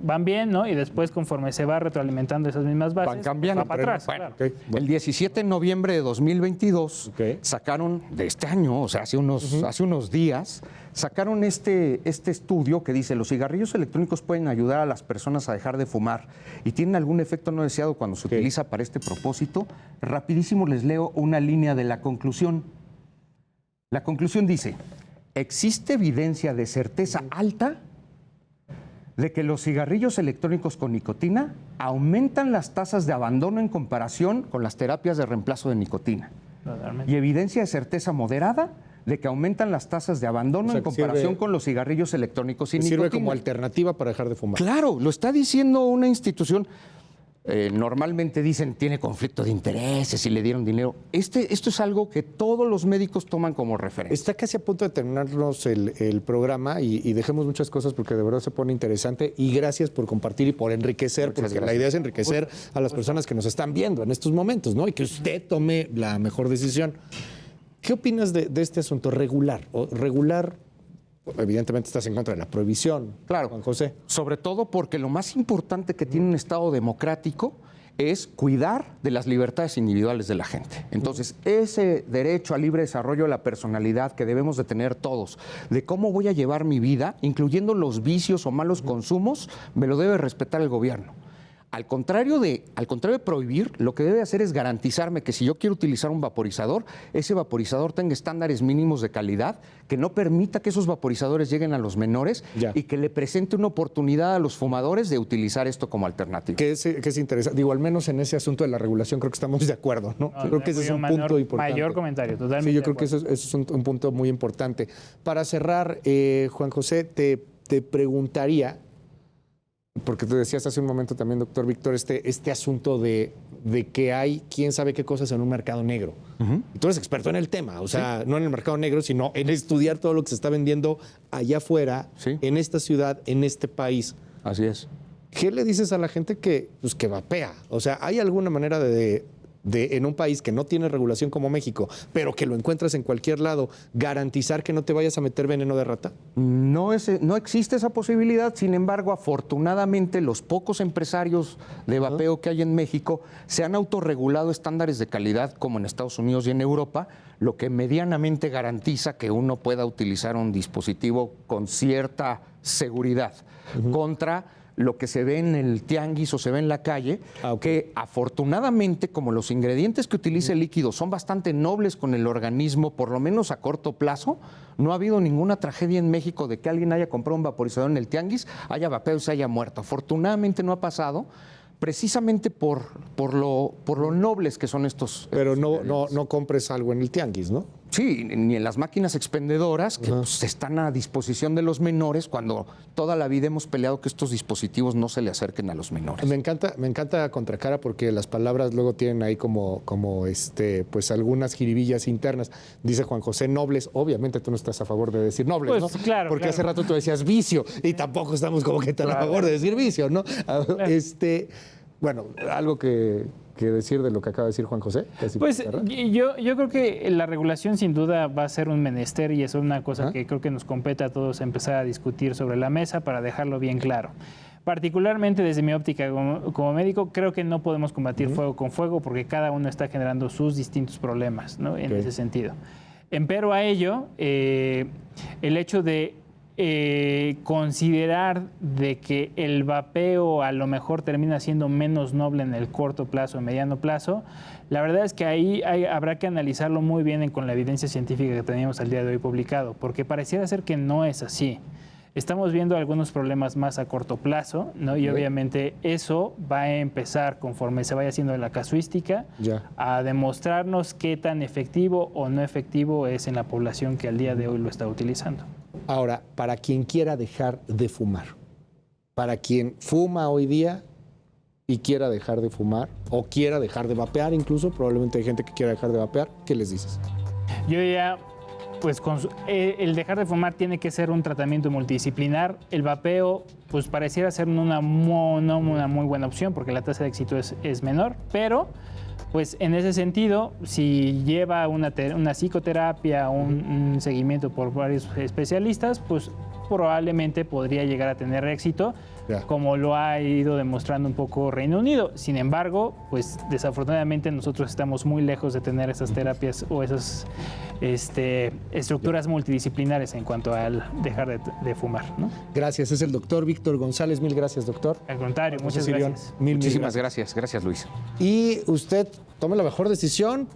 van bien, ¿no? Y después, conforme se va retroalimentando esas mismas bases, van cambiando. va para atrás. Bueno, claro. El 17 de noviembre de 2022 sacaron, de este año, o sea, hace unos días, sacaron este estudio que dice: los cigarrillos electrónicos pueden ayudar a las personas a dejar de fumar y tienen algún efecto no deseado cuando se utiliza para este propósito. Rapidísimo les leo una línea de la conclusión. La conclusión dice: existe evidencia de certeza alta de que los cigarrillos electrónicos con nicotina aumentan las tasas de abandono en comparación con las terapias de reemplazo de nicotina. Totalmente. Y evidencia de certeza moderada de que aumentan las tasas de abandono en comparación con los cigarrillos electrónicos sin nicotina. Sirve como alternativa para dejar de fumar. Claro, lo está diciendo una institución. Normalmente dicen tiene conflicto de intereses y le dieron dinero. Esto es algo que todos los médicos toman como referencia. Está casi a punto de terminarnos el programa y dejemos muchas cosas porque de verdad se pone interesante y gracias por compartir y por enriquecer, porque la idea es enriquecer a las personas que nos están viendo en estos momentos, ¿no? Y que usted tome la mejor decisión. ¿Qué opinas de este asunto regular? Evidentemente estás en contra de la prohibición, claro, Juan José. Sobre todo porque lo más importante que tiene un Estado democrático es cuidar de las libertades individuales de la gente. Entonces, ese derecho al libre desarrollo de la personalidad que debemos de tener todos, de cómo voy a llevar mi vida, incluyendo los vicios o malos consumos, me lo debe respetar el gobierno. Al contrario de prohibir, lo que debe hacer es garantizarme que si yo quiero utilizar un vaporizador, ese vaporizador tenga estándares mínimos de calidad, que no permita que esos vaporizadores lleguen a los menores y que le presente una oportunidad a los fumadores de utilizar esto como alternativa. Que es interesante. Digo, al menos en ese asunto de la regulación creo que estamos de acuerdo, ¿no? Creo que ese es un punto importante. Mayor comentario, totalmente. Sí, yo creo que eso es un punto muy importante. Para cerrar, Juan José, te preguntaría, porque tú decías hace un momento también, doctor Víctor, este asunto de que hay quién sabe qué cosas en un mercado negro. Y tú eres experto en el tema, o sea, no en el mercado negro, sino en estudiar todo lo que se está vendiendo allá afuera, en esta ciudad, en este país. Así es. ¿Qué le dices a la gente que vapea? O sea, ¿hay alguna manera de en un país que no tiene regulación como México, pero que lo encuentras en cualquier lado, garantizar que no te vayas a meter veneno de rata? No existe esa posibilidad. Sin embargo, afortunadamente, los pocos empresarios de vapeo que hay en México se han autorregulado estándares de calidad como en Estados Unidos y en Europa, lo que medianamente garantiza que uno pueda utilizar un dispositivo con cierta seguridad contra lo que se ve en el tianguis o se ve en la calle, que afortunadamente, como los ingredientes que utiliza el líquido son bastante nobles con el organismo, por lo menos a corto plazo, no ha habido ninguna tragedia en México de que alguien haya comprado un vaporizador en el tianguis, haya vapeado y se haya muerto. Afortunadamente no ha pasado, precisamente por lo nobles que son estos. Pero no compres algo en el tianguis, ¿no? Sí, ni en las máquinas expendedoras que pues, están a disposición de los menores, cuando toda la vida hemos peleado que estos dispositivos no se le acerquen a los menores. Me encanta Contracara porque las palabras luego tienen ahí como pues algunas jiribillas internas. Dice Juan José, nobles. Obviamente tú no estás a favor de decir nobles, pues, ¿no? Claro, porque claro. hace rato tú decías vicio y tampoco estamos como que tan a favor de decir vicio, ¿no? Claro. Bueno, algo que decir de lo que acaba de decir Juan José. Pues yo creo que la regulación sin duda va a ser un menester y es una cosa que creo que nos compete a todos empezar a discutir sobre la mesa para dejarlo bien claro. Particularmente desde mi óptica como médico, creo que no podemos combatir fuego con fuego porque cada uno está generando sus distintos problemas, ¿no? En ese sentido. Empero a ello, el hecho de considerar de que el vapeo a lo mejor termina siendo menos noble en el corto plazo o mediano plazo, la verdad es que ahí habrá que analizarlo muy bien con la evidencia científica que tenemos al día de hoy publicado, porque pareciera ser que no es así. Estamos viendo algunos problemas más a corto plazo, ¿no? Y obviamente eso va a empezar, conforme se vaya haciendo la casuística, a demostrarnos qué tan efectivo o no efectivo es en la población que al día de hoy lo está utilizando. Ahora, para quien quiera dejar de fumar, para quien fuma hoy día y quiera dejar de fumar, o quiera dejar de vapear incluso, probablemente hay gente que quiera dejar de vapear, ¿qué les dices? Yo ya... Pues el dejar de fumar tiene que ser un tratamiento multidisciplinar. El vapeo, pues pareciera ser no una muy buena opción porque la tasa de éxito es menor, pero pues en ese sentido, si lleva una psicoterapia, un seguimiento por varios especialistas, pues probablemente podría llegar a tener éxito, como lo ha ido demostrando un poco Reino Unido. Sin embargo, pues desafortunadamente nosotros estamos muy lejos de tener esas terapias o esas estructuras multidisciplinares en cuanto al dejar de fumar, ¿no? Gracias, es el doctor Víctor González. Mil gracias, doctor. Al contrario, muchas gracias. Muchísimas gracias. Gracias, Luis. Y usted tome la mejor decisión.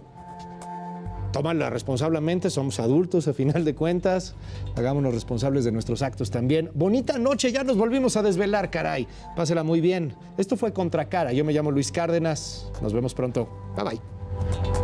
Tómala responsablemente, somos adultos a final de cuentas, hagámonos responsables de nuestros actos también. Bonita noche, ya nos volvimos a desvelar, caray. Pásela muy bien. Esto fue Contracara, yo me llamo Luis Cárdenas, nos vemos pronto. Bye bye.